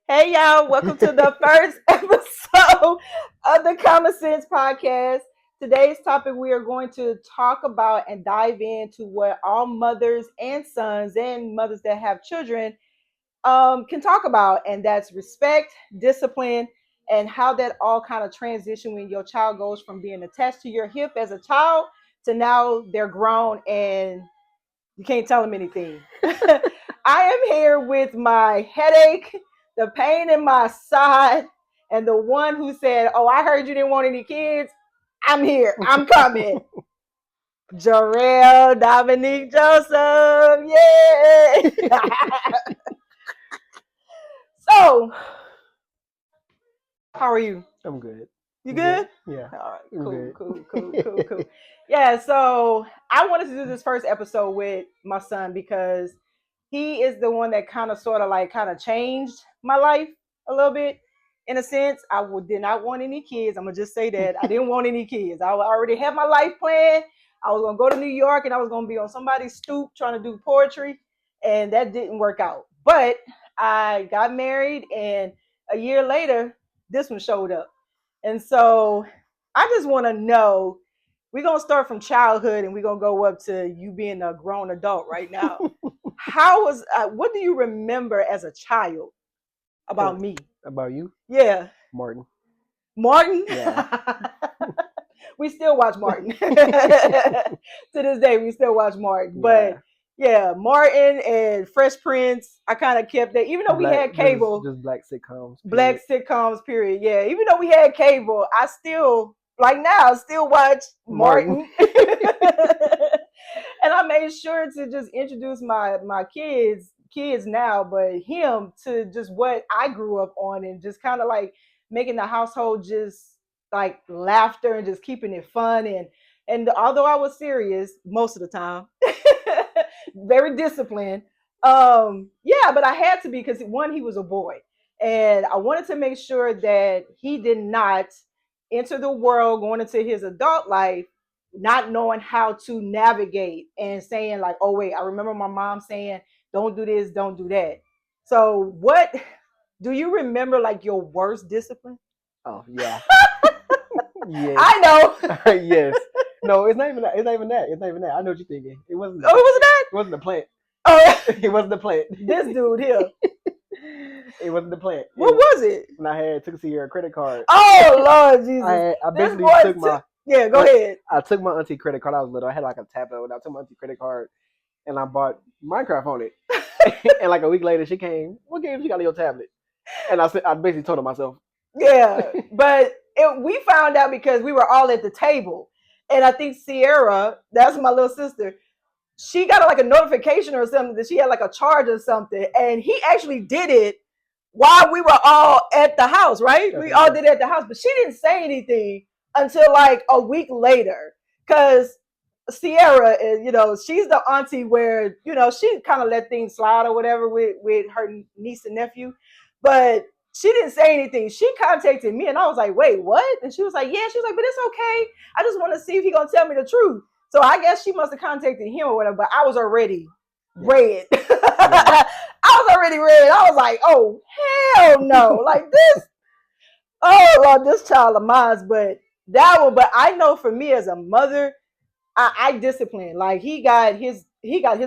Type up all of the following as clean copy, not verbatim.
Hey y'all, welcome to the first episode of the Kommon Sense Podcast. Today's topic we are going to talk about and dive into what all mothers and sons and mothers that have children can talk about, and that's respect, discipline, and how that all kind of transition when your child goes from being attached to your hip as a child to now they're grown and you can't tell them anything. I am here with my headache, the pain in my side, and the one who said, "Oh, I heard you didn't want any kids. I'm here. I'm coming." Jarrell Dominique Joseph. Yeah. So, how are you? I'm good. You good? Yeah. All right. I'm Cool, good. cool. Yeah, so I wanted to do this first episode with my son because he is the one that kind of changed my life a little bit. In a sense, did not want any kids. I'm gonna just say that I didn't want any kids. I already had my life plan. I was gonna go to New York and I was gonna be on somebody's stoop trying to do poetry, and that didn't work out. But I got married, and a year later, this one showed up. And so I just want to know, we're going to start from childhood and we're going to go up to you being a grown adult right now. What do you remember as a child about me? About you? Yeah. Martin. Martin? Yeah. We still watch Martin. To this day, we still watch Martin. But yeah, Martin and Fresh Prince, I kind of kept that. Even though we had cable. Just black sitcoms. Black sitcoms, period. Yeah. Even though we had cable, I still, like now, still watch Martin. And I made sure to just introduce my kids now, but him to just what I grew up on and just kind of like making the household just like laughter and just keeping it fun. And although I was serious most of the time, very disciplined. Yeah, but I had to be because one, he was a boy. And I wanted to make sure that he did not enter the world going into his adult life not knowing how to navigate and saying like, oh wait, I remember my mom saying, don't do this, don't do that. So what do you remember like your worst discipline? Oh yeah. Yes. I know. Yes. No, it's not even that. It's not even that. I know what you're thinking. It wasn't. Oh, it wasn't that? It wasn't the plant. Oh, it wasn't the plant. This dude here. It wasn't the plant. What was it? And I took Sierra credit card. Oh Lord Jesus! I basically took my. Yeah, go ahead. I took my auntie credit card. I was little. I had like a tablet. I took my auntie credit card, and I bought Minecraft on it. And like a week later, she came. What games you got on your tablet? And I basically told her myself. Yeah, but we found out because we were all at the table, and I think Sierra, that's my little sister, she got like a notification or something that she had like a charge or something, and he actually did it while we were all at the house, right? Definitely. We all did it at the house, but she didn't say anything until like a week later, because Sierra is, she's the auntie where, she kind of let things slide or whatever with her niece and nephew, but she didn't say anything. She contacted me and I was like, wait, what? And she was like, yeah. She was like, but it's okay. I just want to see if he's going to tell me the truth. So I guess she must have contacted him or whatever, but I was already red. Yeah. I was already red. I was like, oh, hell no. Like this. Oh, Lord, this child of mine. But I know for me as a mother, I disciplined. Like he got his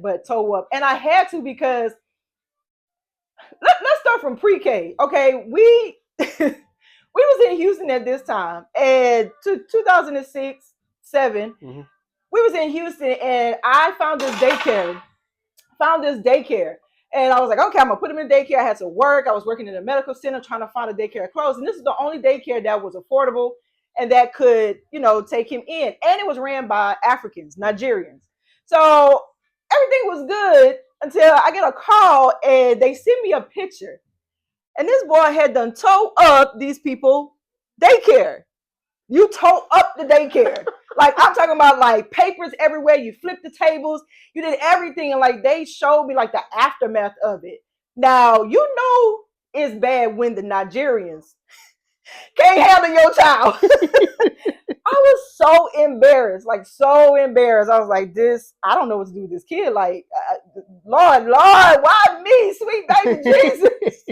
butt toe up. And I had to because let's start from pre-K. Okay, we was in Houston at this time, and 2006, 7. Mm-hmm. We was in Houston, and I found this daycare. And I was like, okay, I'm gonna put him in daycare. I had to work. I was working in a medical center trying to find a daycare close, and this is the only daycare that was affordable and that could, take him in. And it was ran by Africans, Nigerians. So everything was good until I get a call and they send me a picture. And this boy had done towed up these people daycare. You towed up the daycare. Like I'm talking about like papers everywhere. You flipped the tables. You did everything. And like they showed me like the aftermath of it. Now, it's bad when the Nigerians can't handle your child. I was so embarrassed. I was like, I don't know what to do with this kid. Like, Lord, why me, sweet baby Jesus?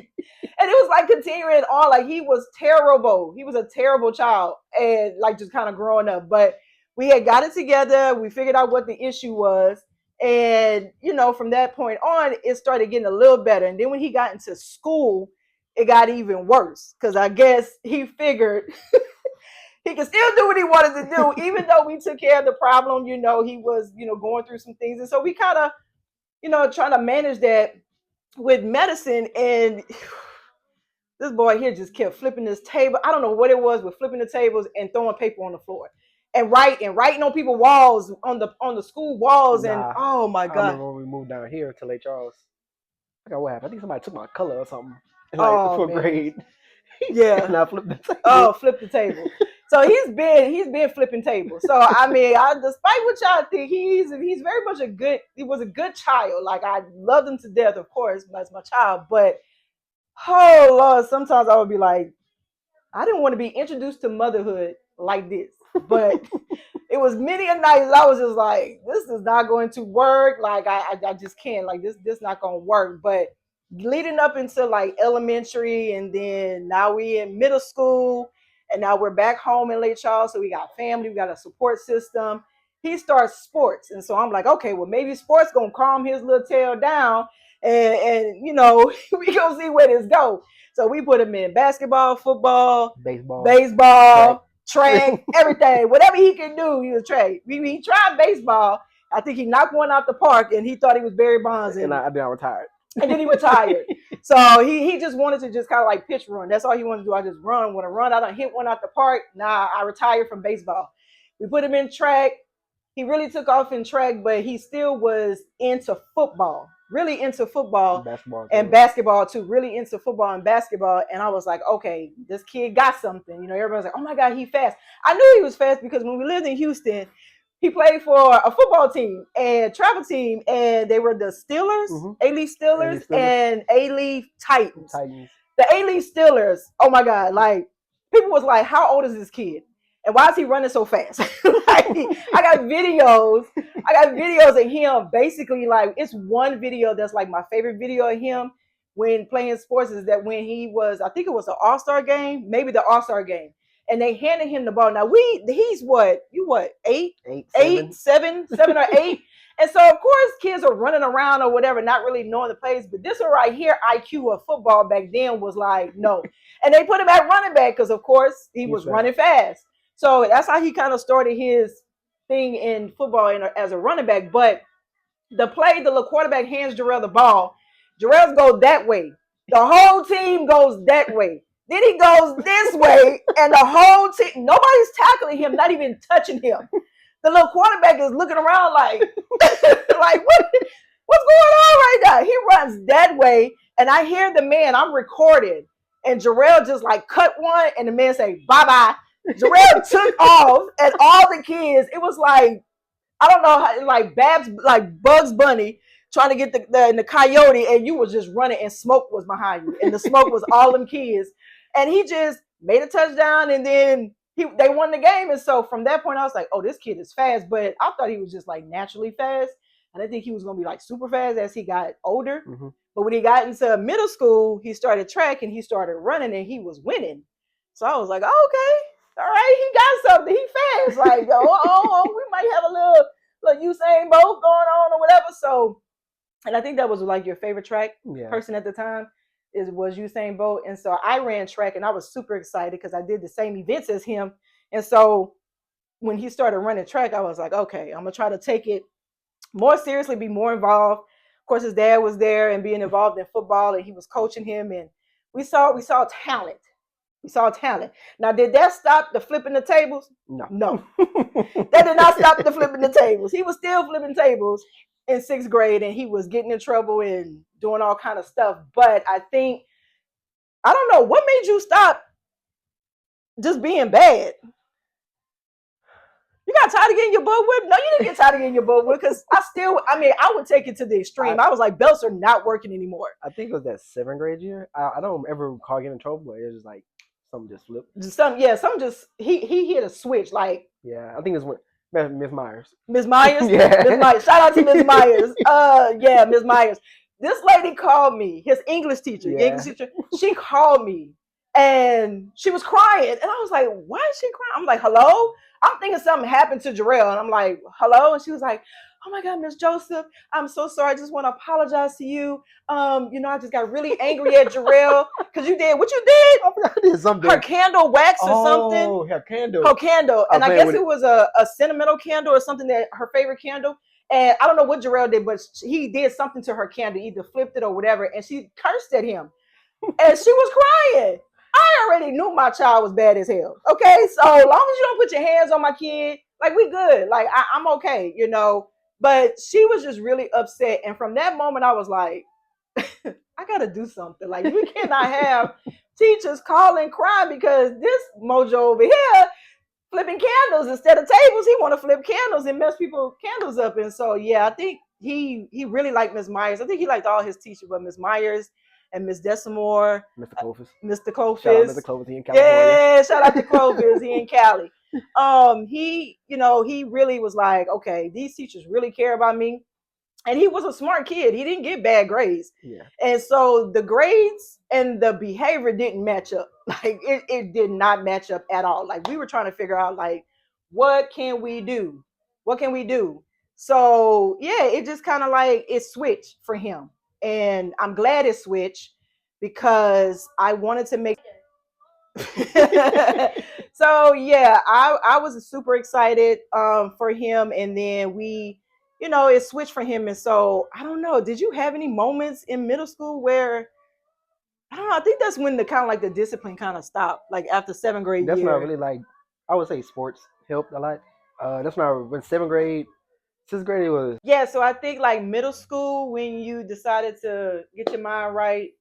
And it was continuing on, like he was terrible. He was a terrible child, and like just kind of growing up. But we had got it together. We figured out what the issue was, and from that point on, it started getting a little better. And then when he got into school, it got even worse because I guess he figured he could still do what he wanted to do, even though we took care of the problem. He was going through some things, and so we kind of trying to manage that with medicine. And this boy here just kept flipping this table. I don't know what it was with flipping the tables and throwing paper on the floor and writing on people's walls, on the school walls. And oh my God. I remember when we moved down here to Lake Charles. I forgot what happened. I think somebody took my color or something in fourth grade. Yeah. And I flipped the table. Oh, flip the table. So he's been flipping tables. So I mean, despite what y'all think, he's very much he was a good child. Like I loved him to death, of course, as my child. But oh Lord, sometimes I would be like, I didn't want to be introduced to motherhood like this. But it was many a night I was just like, this is not going to work. Like I just can't. Like this not gonna work. But leading up into like elementary, and then now we in middle school, and now we're back home in Lake Charles. So we got family, we got a support system. He starts sports, and so I'm like, okay, well maybe sports gonna calm his little tail down, and we gonna see where this go. So we put him in basketball, football, baseball, track, everything, whatever he can do. He was track. He tried baseball. I think he knocked one out the park, and he thought he was Barry Bonds. And I retired. And then he retired. So he just wanted to just kind of like pitch run. That's all he wanted to do. I just want to run. I don't hit one out the park. Nah, I retired from baseball. We put him in track. He really took off in track, but he still was into football, really into football and basketball too, really into football and basketball. And I was like, okay, this kid got something. Everybody's like, oh my God, he fast. I knew he was fast because when we lived in Houston, he played for a football team and travel team, and they were the Steelers, A-Leaf Steelers, and A-Leaf Titans. The A-Leaf Steelers, oh my God, like people was like, how old is this kid? And why is he running so fast? Like, I got videos of him basically, like it's one video that's like my favorite video of him when playing sports is that when he was, I think it was the All-Star game, maybe the All-Star game. And they handed him the ball. Now he's what? You what? 7 or 8. And so of course kids are running around or whatever, not really knowing the plays. But this one right here, IQ of football back then was like no. And they put him at running back because of course he was running fast. So that's how he kind of started his thing in football as a running back. But the little quarterback hands Jarrell the ball. Jarrell's go that way. The whole team goes that way. Then he goes this way, and the whole team, nobody's tackling him, not even touching him. The little quarterback is looking around like, like what's going on right now? He runs that way, and I hear the man, I'm recorded, and Jarrell just like cut one, and the man say, bye-bye. Jarrell took off, and all the kids, it was like, I don't know, how, like Bugs Bunny, trying to get the coyote, and you was just running, and smoke was behind you, and the smoke was all them kids. And he just made a touchdown, and then they won the game. And so from that point, I was like, oh, this kid is fast. But I thought he was just like naturally fast. And I think he was going to be like super fast as he got older. Mm-hmm. But when he got into middle school, he started track and he started running and he was winning. So I was like, oh, okay, all right, he got something. He fast. Like, we might have a little Usain Bolt going on or whatever. So, and I think that was like your favorite track person at the time. Was Usain Bolt. And so I ran track and I was super excited because I did the same events as him. And so when he started running track, I was like, okay, I'm going to try to take it more seriously, be more involved. Of course, his dad was there and being involved in football and he was coaching him. And we saw talent. We saw talent. Now, did that stop the flipping the tables? No. That did not stop the flipping the tables. He was still flipping tables in 6th grade and he was getting in trouble and doing all kind of stuff. But I don't know, what made you stop just being bad? You got tired of getting your butt whipped? No, you didn't get tired of getting your butt whipped because I would take it to the extreme. I was like, belts are not working anymore. I think it was that 7th grade year. I don't ever recall getting in trouble, but it was just like something just flipped. He hit a switch. Like, yeah, I think it's when Miss Myers. Miss Myers? Yeah. Miss Myers. Shout out to Miss Myers. Miss Myers. This lady called me, his English teacher. She called me And she was crying. And I was like, why is she crying? I'm like, hello? I'm thinking something happened to Jarrell. And I'm like, hello? And she was like, oh my God, Miss Joseph, I'm so sorry. I just want to apologize to you. I just got really angry at Jarrell because you did what you did. I did something. Her candle wax or something. Oh, her candle. Her candle. And I guess it was a sentimental candle or something, that her favorite candle. And I don't know what Jarrell did, but he did something to her candle, either flipped it or whatever. And she cursed at him. And she was crying. I already knew my child was bad as hell. Okay, so long as you don't put your hands on my kid, like, we good. Like, I'm okay, But she was just really upset. And from that moment, I was like, I got to do something. Like, we cannot have teachers calling crying because this mojo over here flipping candles instead of tables. He want to flip candles and mess people's candles up. And so, yeah, I think he really liked Miss Myers. I think he liked all his teachers, but Miss Myers and Miss Desamore, Mr. Clovis. Mr. Clovis. Shout out Mr. Clovis, he in California. Yeah, shout out to Clovis, he in Cali. He really was like, okay, these teachers really care about me. And he was a smart kid. He didn't get bad grades. Yeah. And so the grades and the behavior didn't match up. Like, it did not match up at all. Like, we were trying to figure out, like, what can we do? What can we do? So, yeah, it just kind of like, it switched for him. And I'm glad it switched because I wanted to make so yeah, I was super excited for him. And then it switched for him. And so I don't know, did you have any moments in middle school where, I don't know, I think that's when the kind of like the discipline kind of stopped, like after 7th grade That's year. not really like, I would say sports helped a lot. That's not when 7th grade. 6th grade it was. Yeah, so I think like middle school, when you decided to get your mind right,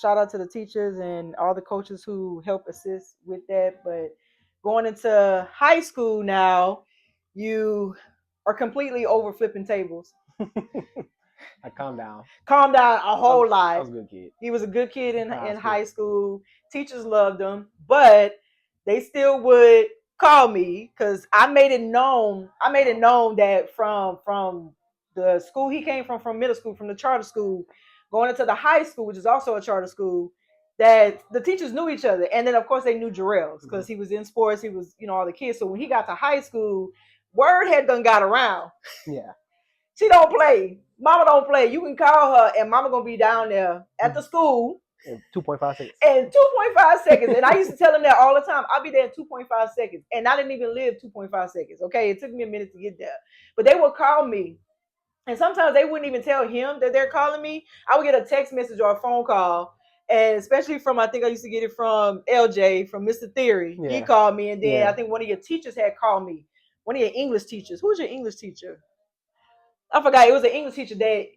shout out to the teachers and all the coaches who help assist with that. But going into high school now, you are completely over flipping tables. I calmed down. Calm down a whole lot. I was a good kid. He was a good kid in high school. Teachers loved him, but they still would call me because I made it known that from the school he came from middle school, from the charter school, going into the high school, which is also a charter school, that the teachers knew each other. And then, of course, they knew Jarrell's because he was in sports. He was, all the kids. So when he got to high school, word had done got around. Yeah. She don't play. Mama don't play. You can call her, and Mama going to be down there at the school. In 2.5 seconds. In 2.5 seconds. And I used to tell them that all the time. I'll be there in 2.5 seconds. And I didn't even live 2.5 seconds. Okay. It took me a minute to get there. But they would call me. And sometimes they wouldn't even tell him that they're calling me. I would get a text message or a phone call. And especially I think I used to get it from LJ, from Mr. Theory. Yeah. He called me. And then I think one of your teachers had called me. One of your English teachers. Who was your English teacher? I forgot. It was an English teacher that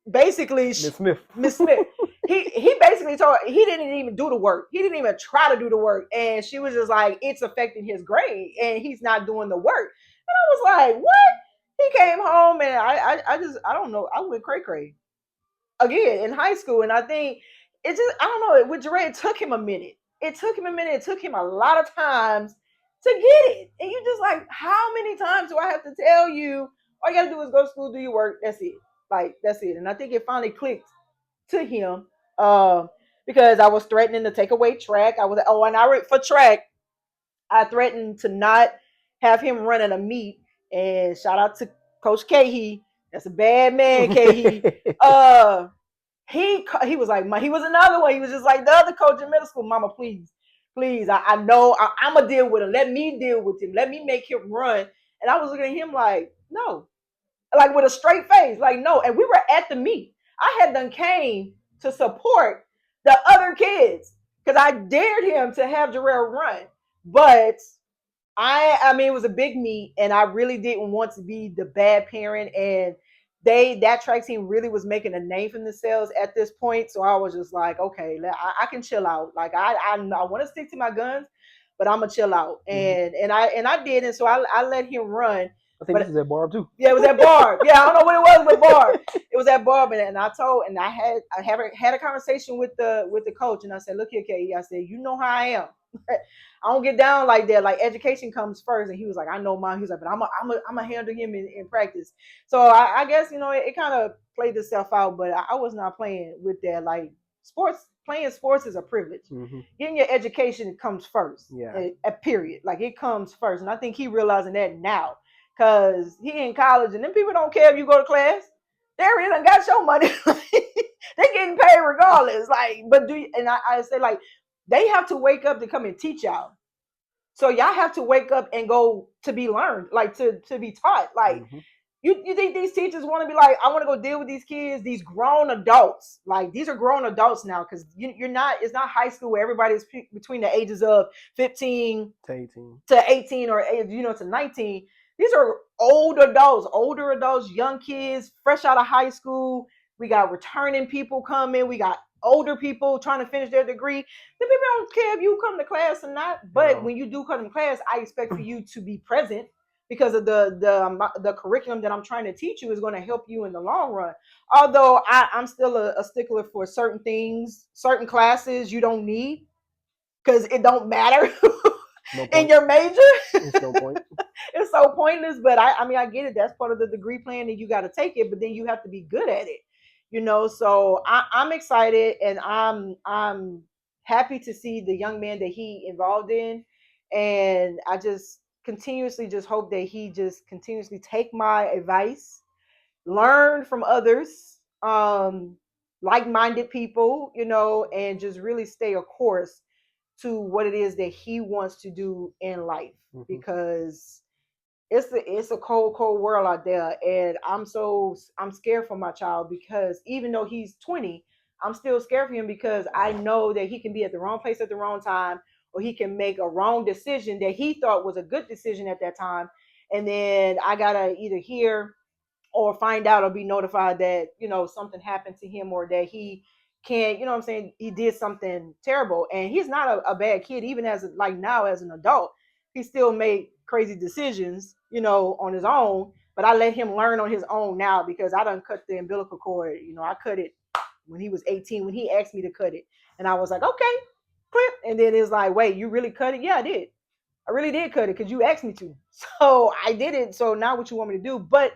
basically Miss Smith. He basically told her he didn't even do the work. He didn't even try to do the work. And she was just like, it's affecting his grade and he's not doing the work. And I was like, what? He came home and I don't know. I went cray again in high school. And I think it just, I don't know, with Jarrell, it took him a minute. It took him a lot of times to get it. And you're just like, how many times do I have to tell you? All you got to do is go to school, do your work. That's it. Like, that's it. And I think it finally clicked to him because I was threatening to take away track. For track, I threatened to not have him running a meet. And shout out to Coach Cahey. That's a bad man, Cahey. He was like, he was another one. He was just like the other coach in middle school. Mama, please. I know I'm going to deal with him. Let me deal with him. Let me make him run. And I was looking at him like, no. Like with a straight face, like no. And we were at the meet. I had done came to support the other kids because I dared him to have Jarrell run. But I mean, it was a big meet, and I really didn't want to be the bad parent. And that track team really was making a name for themselves at this point. So I was just like, okay, I can chill out. Like I want to stick to my guns, but I'm gonna chill out. And I did, and so I let him run. I think this is at Barb too. Yeah, it was at Barb. Yeah, I don't know what it was with Barb. It was at Barb, and I had a conversation with the coach, and I said, look here, Katie. I said, you know how I am. I don't get down like that. Like education comes first, and he was like, I know mine. He was like, but I'm a handle him in practice. So I guess it kind of played itself out, but I was not playing with that. Like sports playing sports is a privilege. Mm-hmm. Getting your education comes first. Yeah. A period. Like it comes first. And I think he realizing that now. Cause he in college and then people don't care if you go to class. They already done got your money. They getting paid regardless. Like, but I say like they have to wake up to come and teach y'all. So y'all have to wake up and go to be learned, like to be taught. Like Mm-hmm. you think these teachers want to be like, I want to go deal with these kids, these grown adults. Like these are grown adults now because you're not. It's not high school where everybody's between the ages of 15 to 18 or to 19. These are older adults, young kids, fresh out of high school. We got returning people coming. We got older people trying to finish their degree. The people don't care if you come to class or not. But when you do come to class, I expect for you to be present because of the curriculum that I'm trying to teach you is going to help you in the long run. Although I'm still a stickler for certain things, certain classes you don't need because it don't matter in your major. It's no point. It's so pointless. But I mean, I get it. That's part of the degree plan, and you got to take it. But then you have to be good at it. So I'm excited, and I'm happy to see the young man that he involved in, and I just continuously just hope that he just continuously take my advice, learn from others, like-minded people, and just really stay a course to what it is that he wants to do in life, because it's a cold world out there, and I'm scared for my child because even though he's 20, I'm still scared for him because I know that he can be at the wrong place at the wrong time, or he can make a wrong decision that he thought was a good decision at that time, and then I gotta either hear or find out or be notified that something happened to him, or that he can't, what I'm saying, he did something terrible. And he's not a bad kid, even as like now as an adult, he still made crazy decisions, on his own. But I let him learn on his own now because I done cut the umbilical cord. I cut it when he was 18, when he asked me to cut it, and I was like, okay, clip. And then it's like, wait, you really cut it? Yeah, I did. I really did cut it because you asked me to. So I did it. So now what you want me to do? But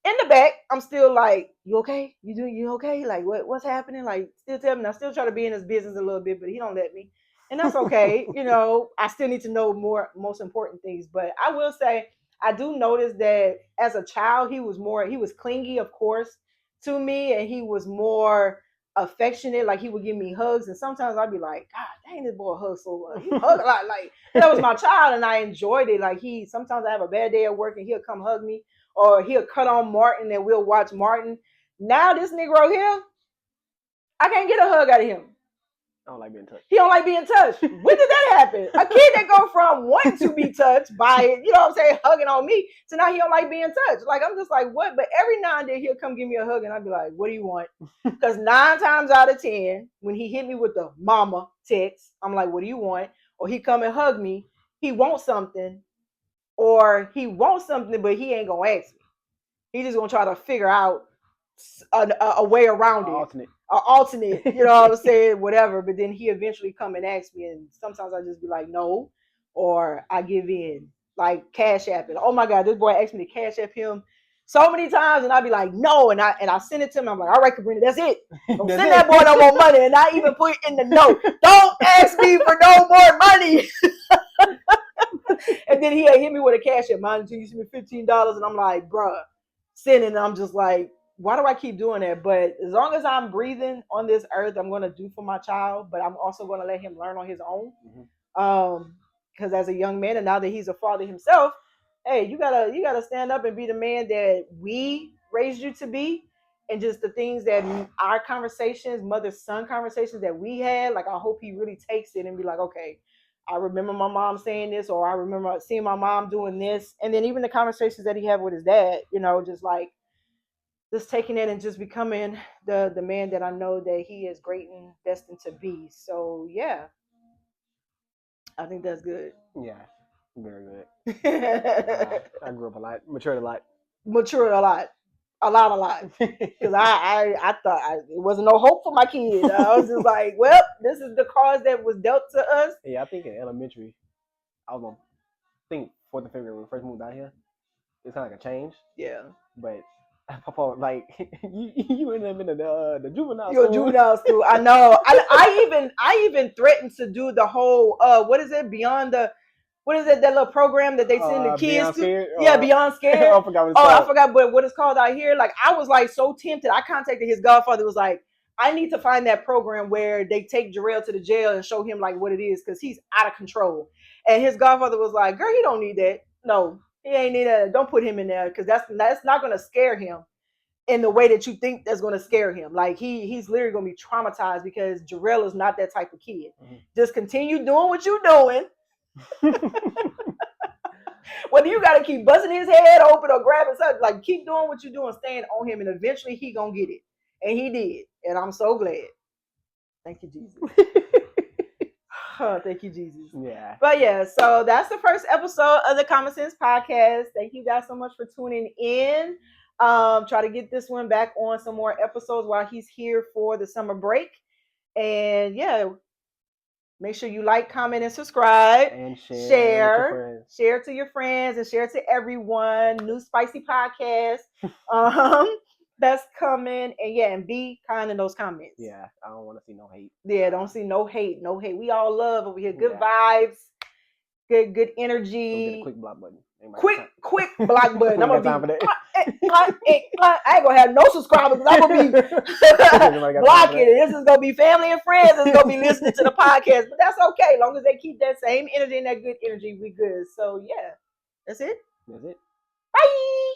in the back, I'm still like, you okay? You okay? Like what's happening? Like still tell me. I still try to be in his business a little bit, but he don't let me. And that's okay. I still need to know most important things. But I will say, I do notice that as a child, he was clingy, of course, to me, and he was more affectionate. Like he would give me hugs, and sometimes I'd be like, God dang, this boy hugs so much. You hug a lot. Like that was my child, and I enjoyed it. Like sometimes I have a bad day at work, and he'll come hug me, or he'll cut on Martin, and we'll watch Martin. Now this Negro here, I can't get a hug out of him. I don't like being touched. He don't like being touched. When did that happen? A kid that go from wanting to be touched by, hugging on me, to now he don't like being touched. Like, I'm just like, what? But every now and then he'll come give me a hug, and I'll be like, what do you want? Because 9 times out of 10, when he hit me with the mama text, I'm like, what do you want? Or he come and hug me, he wants something, but he ain't gonna ask me. He just gonna try to figure out a way around it. Alternate, what I'm saying, whatever. But then he eventually come and ask me, and sometimes I just be like, no, or I give in, like Cash App it. Oh my God, this boy asked me to Cash App him so many times, and I'd be like, no, and I send it to him. I'm like, all right, Sabrina, that's it. Don't send that boy no more money, and I even put in the note, don't ask me for no more money. And then he hit me with a Cash App, mind you send me $15, and I'm like, bruh, sending. And I'm just like, why do I keep doing that? But as long as I'm breathing on this earth, I'm going to do for my child, but I'm also going to let him learn on his own. Because as a young man, and now that he's a father himself, hey, you gotta stand up and be the man that we raised you to be. And just the things that our conversations, mother-son conversations that we had, like, I hope he really takes it and be like, okay, I remember my mom saying this, or I remember seeing my mom doing this. And then even the conversations that he had with his dad, just taking it and just becoming the man that I know that he is great and destined to be. So yeah, I think that's good. Yeah, very good. I grew up a lot, matured a lot. Because I thought it wasn't no hope for my kid. I was just like, well, this is the cards that was dealt to us. Yeah, I think in elementary, I was on, I think 4th and 5th grade when we first moved out here. It's kind of like a change. Yeah. But Papa, like you in them in the juvenile Your school. juvenile school. I know. I even threatened to do the whole what is it? Beyond the what is it? That little program that they send the kids Beyond to? Scared, Yeah, Beyond Scared. I forgot what it's I called. forgot what it's called out here. Like I was like so tempted. I contacted his godfather. Was like, I need to find that program where they take Jarrell to the jail and show him like what it is because he's out of control. And his godfather was like, "Girl, he don't need that. No, he ain't need that. Don't put him in there because that's not gonna scare him in the way that you think that's gonna scare him. Like he's literally gonna be traumatized because Jarrell is not that type of kid. Mhm. Just continue doing what you're doing." Whether you got to keep busting his head open or grabbing something, like keep doing what you're doing, staying on him, and eventually he gonna get it, and he did, and I'm so glad. Thank you, Jesus. Thank you, Jesus. Yeah. But yeah, so that's the first episode of the Kommon Sense Podcast. Thank you guys so much for tuning in. Try to get this one back on some more episodes while he's here for the summer break, and yeah. Make sure you like, comment, and subscribe. And Share to your friends and share to everyone. New spicy podcast that's coming. And yeah, and be kind in those comments. Yeah, I don't want to see no hate. Yeah, don't see no hate. No hate. We all love over here. Good vibes. Good energy. Get a quick block button. Quick block button. I'm gonna be. I ain't gonna have no subscribers. I'm gonna be blocking it. This is gonna be family and friends that's gonna be listening to the podcast. But that's okay. As long as they keep that same energy and that good energy, we good. So yeah, that's it. That's it. Bye.